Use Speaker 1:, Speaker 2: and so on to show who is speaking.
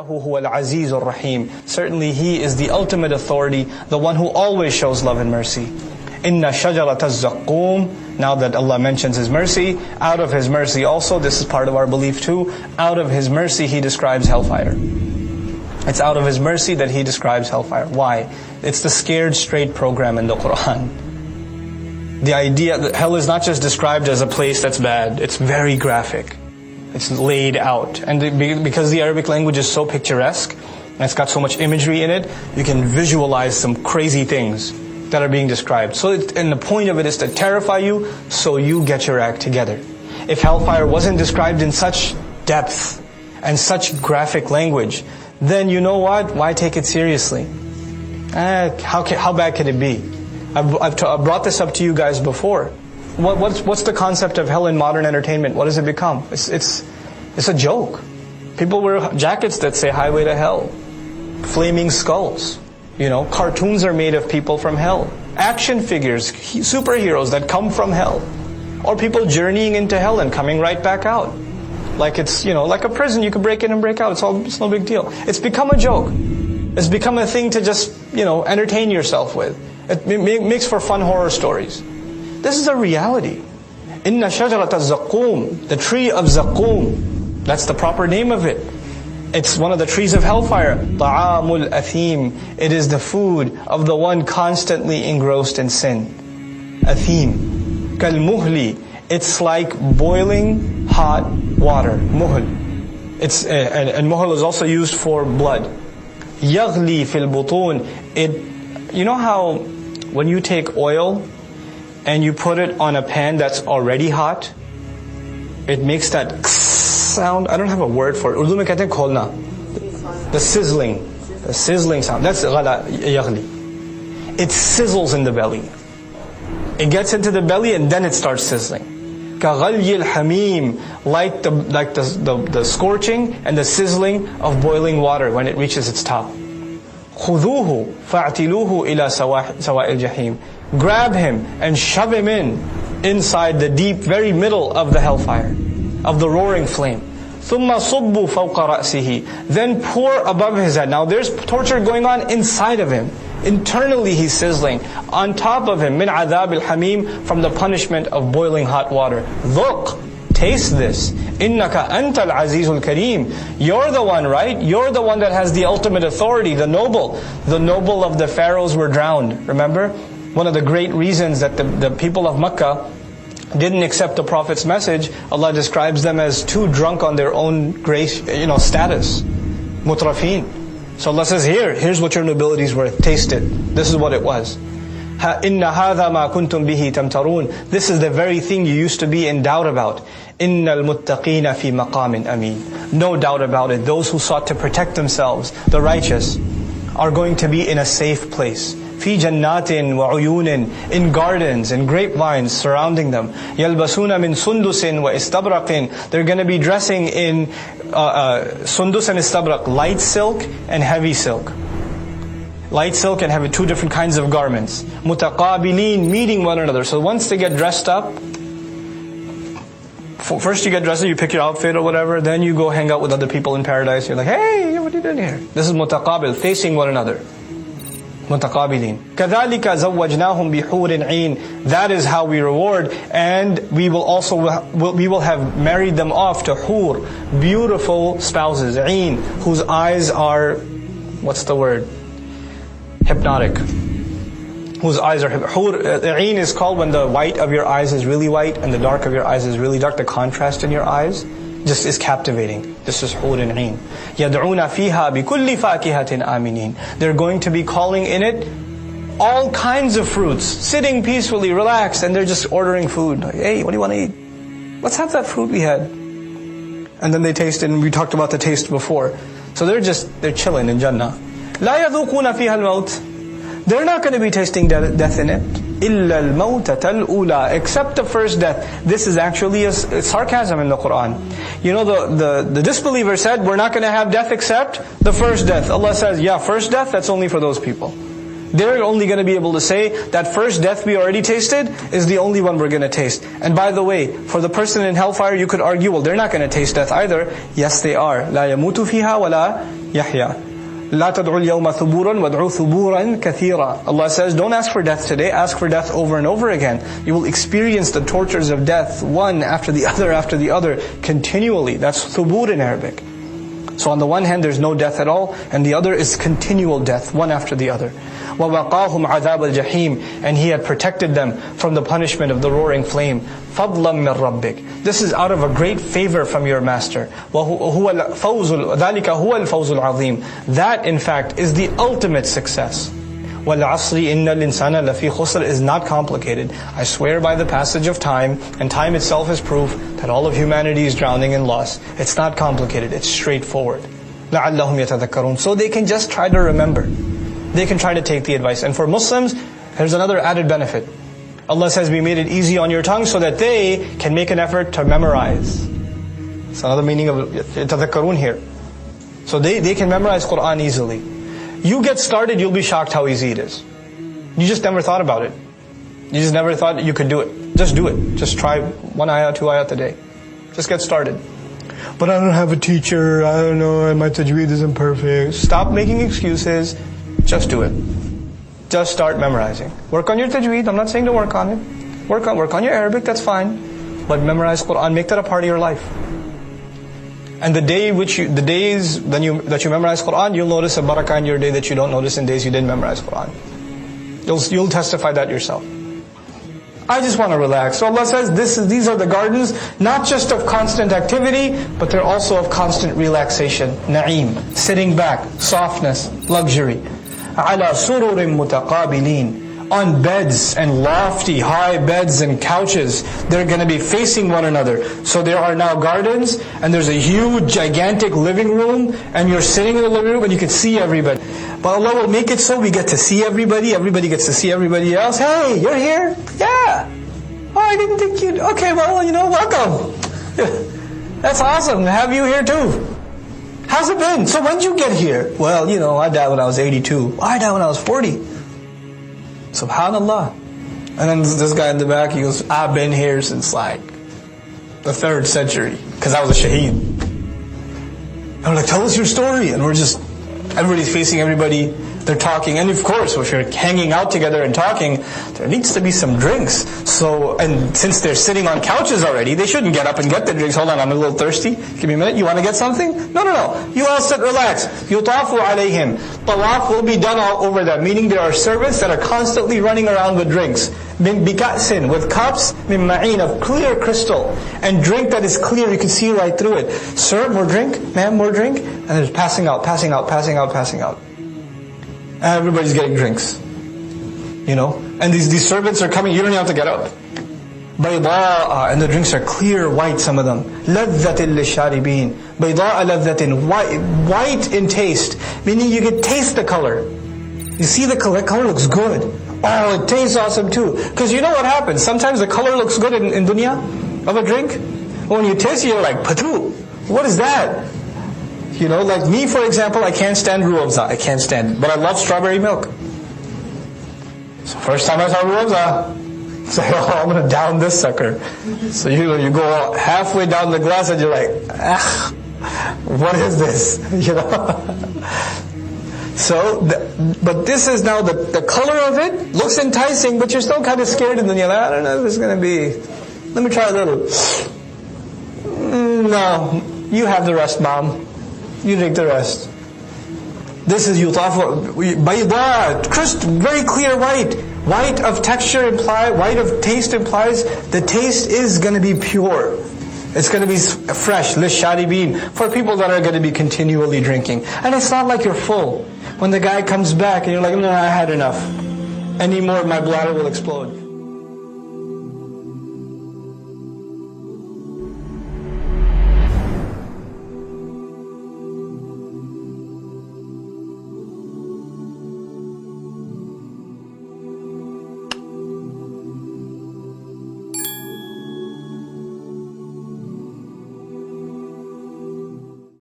Speaker 1: إِنَّهُ هُوَ الْعَزِيزُ الرَّحِيمُ. Certainly He is the ultimate authority, the one who always shows love and mercy. إِنَّ شَجَرَةَ الزَّقُّومِ. Now that Allah mentions His mercy, out of His mercy also, this is part of our belief too, out of His mercy He describes hellfire. It's out of His mercy that He describes hellfire. Why? It's the scared straight program in the Quran. The idea that hell is not just described as a place that's bad, it's very graphic. It's laid out. And because the Arabic language is so picturesque, and it's got so much imagery in it, you can visualize some crazy things that are being described. And the point of it is to terrify you, so you get your act together. If hellfire wasn't described in such depth and such graphic language, then you know what? Why take it seriously? How bad can it be? I've brought this up to you guys before. What's the concept of hell in modern entertainment? What does it become? It's a joke. People wear jackets that say highway to hell. Flaming skulls. Cartoons are made of people from hell. Action figures, superheroes that come from hell. Or people journeying into hell and coming right back out. Like it's, like a prison, you can break in and break out. It's no big deal. It's become a joke. It's become a thing to just, entertain yourself with. It makes for fun horror stories. This is a reality. Inna shajarat az-zaqqum, the tree of Zaqqum. That's the proper name of it. It's one of the trees of hellfire. Ta'amul athim. It is the food of the one constantly engrossed in sin. Athim. Kal muhli. It's like boiling hot water. Muhl. And muhl is also used for blood. Yaghli fil butun. You know how when you take oil and you put it on a pan that's already hot, it makes that sound. I don't have a word for it. Urdu mein kehte hain kholna. The sizzling sound. That's ghala yaghli. It sizzles in the belly. It gets into the belly and then it starts sizzling. Kaghalyi al-hamim, like the scorching and the sizzling of boiling water when it reaches its top. خُذُوهُ فَاعْتِلُوهُ إِلَى سَوَاءِ الْجَحِيمِ. Grab him and shove him inside the deep, very middle of the hellfire, of the roaring flame. ثُمَّ صُبُّوا فَوْقَ رَأْسِهِ. Then pour above his head. Now there's torture going on inside of him. Internally he's sizzling. On top of him, مِنْ عَذَابِ الْحَمِيمِ, from the punishment of boiling hot water. ذُقْ, taste this. إِنَّكَ أَنْتَ الْعَزِيزُ الْكَرِيمُ. You're the one, right? You're the one that has the ultimate authority, the noble. The noble of the pharaohs were drowned. Remember? One of the great reasons that the people of Makkah didn't accept the Prophet's message, Allah describes them as too drunk on their own grace, status. Mutrafin. So Allah says, here's what your nobility's worth. Taste it. This is what it was. إِنَّ هَذَا مَا كُنْتُمْ بِهِ تَمْتَرُونَ. This is the very thing you used to be in doubt about. إِنَّ الْمُتَّقِينَ فِي مَقَامٍ أَمِينٍ. No doubt about it. Those who sought to protect themselves, the righteous, are going to be in a safe place. فِي جَنَّاتٍ وَعُيُونٍ. In gardens, in grapevines surrounding them. يَلْبَسُونَ مِن سُنْدُسٍ وَإِسْتَبْرَقٍ. They're going to be dressing in sundus and istabraq, light silk and heavy silk. Light silk and heavy, two different kinds of garments. مُتَقَابِلِينَ, meeting one another. So once they get dressed up, first you get dressed up, you pick your outfit or whatever, then you go hang out with other people in paradise. You're like, hey, what are you doing here? This is mutaqabil, facing one another. متقابلين. كذلك زوجناهم بحور عين. That is how we reward, and we will have married them off to hur, beautiful spouses, عين, whose eyes are, what's the word? Hypnotic. Whose eyes are عين is called when the white of your eyes is really white and the dark of your eyes is really dark. The contrast in your eyes just is captivating. This is حور عين. يدعون فيها بكل فاكهة آمنين. They're going to be calling in it all kinds of fruits, sitting peacefully, relaxed, and they're just ordering food. Like, hey, what do you want to eat? Let's have that fruit we had. And then they taste it, and we talked about the taste before. So they're chilling in Jannah. لا يذوقون فيها الموت. They're not going to be tasting death in it. إِلَّا الْمَوْتَةَ الْأُولَى. Except the first death. This is actually a sarcasm in the Quran. The disbeliever said, we're not going to have death except the first death. Allah says, yeah, first death, that's only for those people. They're only going to be able to say, that first death we already tasted is the only one we're going to taste. And by the way, for the person in hellfire, you could argue, well, they're not going to taste death either. Yes, they are. لَا يَمُوتُ فِيهَا وَلَا Yahya. لا تدعوا اليوم ثبورا وادعوا ثبورا كثيرا. Allah says, don't ask for death today, ask for death over and over again. You will experience the tortures of death, one after the other, continually. That's thubur in Arabic. So on the one hand, there's no death at all, and the other is continual death, one after the other. وَوَقَاهُمْ عَذَابَ الْجَحِيمِ. And He had protected them from the punishment of the roaring flame. فَضْلًا مِّن رَبِّكَ. This is out of a great favor from your Master. ذَلِكَ هُوَ الْفَوْزُ الْعَظِيمُ. That, in fact, is the ultimate success. وَالْعَصْرِ إِنَّ الْإِنسَانَ لَفِي خُسْرٍ is not complicated. I swear by the passage of time, and time itself is proof that all of humanity is drowning in loss. It's not complicated, it's straightforward. لَعَلَّهُمْ يَتَذَكَّرُونَ. So they can just try to remember. They can try to take the advice. And for Muslims, there's another added benefit. Allah says, we made it easy on your tongue so that they can make an effort to memorize. It's another meaning of يَتَذَكَّرُونَ here. So they can memorize Qur'an easily. You get started, you'll be shocked how easy it is. You just never thought about it. You just never thought you could do it. Just do it. Just try 1 ayah, 2 ayat a day. Just get started. But I don't have a teacher, I don't know, my tajweed isn't perfect. Stop making excuses. Just do it. Just start memorizing. Work on your tajweed. I'm not saying to work on it. Work on your Arabic, that's fine. But memorize Qur'an, make that a part of your life. And the days that you memorize Qur'an, you'll notice a barakah in your day that you don't notice in days you didn't memorize Qur'an. You'll testify that yourself. I just want to relax. So Allah says, these are the gardens, not just of constant activity, but they're also of constant relaxation. Na'im, sitting back, softness, luxury. عَلَى سُرُرٍ مُتَقَابِلِينَ. On beds and lofty, high beds and couches, they're going to be facing one another. So there are now gardens, and there's a huge, gigantic living room, and you're sitting in the living room and you can see everybody. But Allah will make it so we get to see everybody gets to see everybody else. Hey, you're here? Yeah. Oh, I didn't think you'd... Okay, well, welcome. That's awesome to have you here too. How's it been? So when did you get here? Well, I died when I was 82. I died when I was 40. Subhanallah. And then this guy in the back, he goes, I've been here since the 3rd century, because I was a shaheed. And I'm like, tell us your story. And everybody's facing everybody, they're talking. And of course, if you're hanging out together and talking, there needs to be some drinks. And since they're sitting on couches already, they shouldn't get up and get the drinks. Hold on, I'm a little thirsty. Give me a minute. You want to get something? No. You all sit, relax. يُطَافُ عَلَيْهِمْ. Tawaf will be done all over them. Meaning there are servants that are constantly running around with drinks. مِن بِكَأْسٍ. With cups, مِن مَعِينٍ. Of clear crystal. And drink that is clear, you can see right through it. Sir, more drink? Ma'am, more drink? And there's passing out. And everybody's getting drinks. And these servants are coming, you don't have to get up. بَيْضَاءَ. And the drinks are clear white, some of them. لَذَّةٍ لِلشَّارِبِينَ. بَيْضَاءَ لَذَّةٍ. White in taste. Meaning you can taste the color. You see the color looks good. Oh, it tastes awesome too. Because you know what happens? Sometimes the color looks good in dunya of a drink. When you taste it, you're like, patu. What is that? Like me, for example, I can't stand ruafza. I can't stand it. But I love strawberry milk. So first time I saw ruafza, it's like, I'm going to down this sucker. So you go halfway down the glass and you're like, what is this? So, but this is now the color of it looks enticing, but you're still kind of scared, and then you're like, I don't know if it's going to be. Let me try a little. No, you have the rest, Mom. You drink the rest. This is yutafu bayda, crisp, very clear white. White of texture white of taste implies the taste is going to be pure. It's going to be fresh, lisharibin, for people that are going to be continually drinking. And it's not like you're full. When the guy comes back and you're like, no, I had enough. Any more, my bladder will explode.